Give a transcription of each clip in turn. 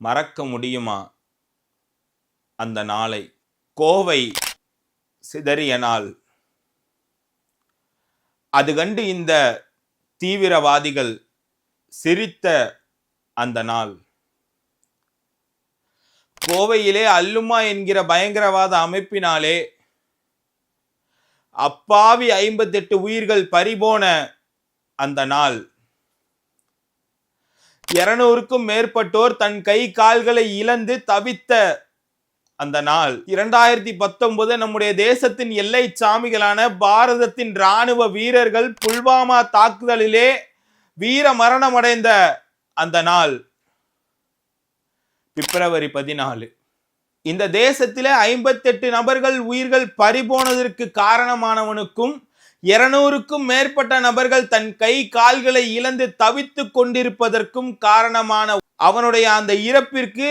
மறக்க முடியுமா அந்த நாளை? கோவை சிதறிய நாள். அது கண்டு இந்த தீவிரவாதிகள் சிரித்த அந்த நாள். கோவையிலே அல்லுமா என்கிற பயங்கரவாத அமைப்பினாலே அப்பாவி 58 உயிர்கள் பறிபோன அந்த நாள். 200க்கும் மேற்பட்டோர் தன் கை கால்களை இழந்து தவித்த அந்த நாள். 2019 நம்முடைய தேசத்தின் எல்லை சாமிகளான பாரதத்தின் ராணுவ வீரர்கள் புல்வாமா தாக்குதலிலே வீர மரணம் அடைந்த அந்த நாள். பிப்ரவரி 14. இந்த தேசத்திலே 58 நபர்கள் உயிர்கள் பறிபோனதற்கு காரணமானவனுக்கும் 200க்கும் மேற்பட்ட நபர்கள் தன் கை கால்களை இழந்து தவித்துக் கொண்டிருப்பதற்கும் காரணமான அவனுடைய அந்த இறப்பிற்கு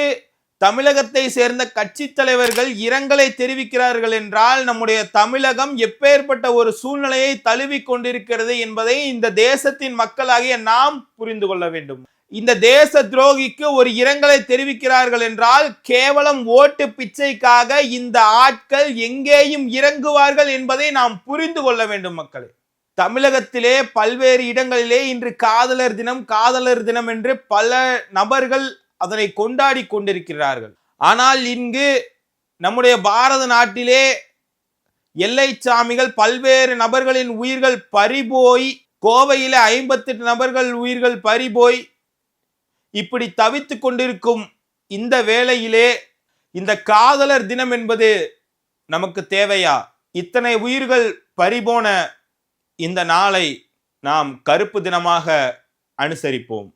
தமிழகத்தை சேர்ந்த கட்சி தலைவர்கள் இரங்கலை தெரிவிக்கிறார்கள் என்றால் நம்முடைய தமிழகம் எப்பேற்பட்ட ஒரு சூழ்நிலையை தழுவி கொண்டிருக்கிறது என்பதை இந்த தேசத்தின் மக்களாகிய நாம் புரிந்து கொள்ள வேண்டும். இந்த தேச துரோகிக்கு ஒரு இரங்கலை தெரிவிக்கிறார்கள் என்றால் கேவலம் ஓட்டு பிச்சைக்காக இந்த ஆட்கள் எங்கேயும் இறங்குவார்கள் என்பதை நாம் புரிந்து கொள்ள வேண்டும் மக்களே. தமிழகத்திலே பல்வேறு இடங்களிலே இன்று காதலர் தினம் என்று பல நபர்கள் அதனை கொண்டாடி கொண்டிருக்கிறார்கள். ஆனால் இங்கு நம்முடைய பாரத நாட்டிலே எல்லை சாமிகள் பல்வேறு நபர்களின் உயிர்கள் பறிபோய், கோவையிலே 58 நபர்கள் உயிர்கள் பறிபோய் இப்படி தவித்துக் கொண்டிருக்கும் இந்த வேளையிலே இந்த காதலர் தினம் என்பது நமக்கு தேவையா? இத்தனை உயிர்கள் பறிபோன இந்த நாளை நாம் கருப்பு தினமாக அனுசரிப்போம்.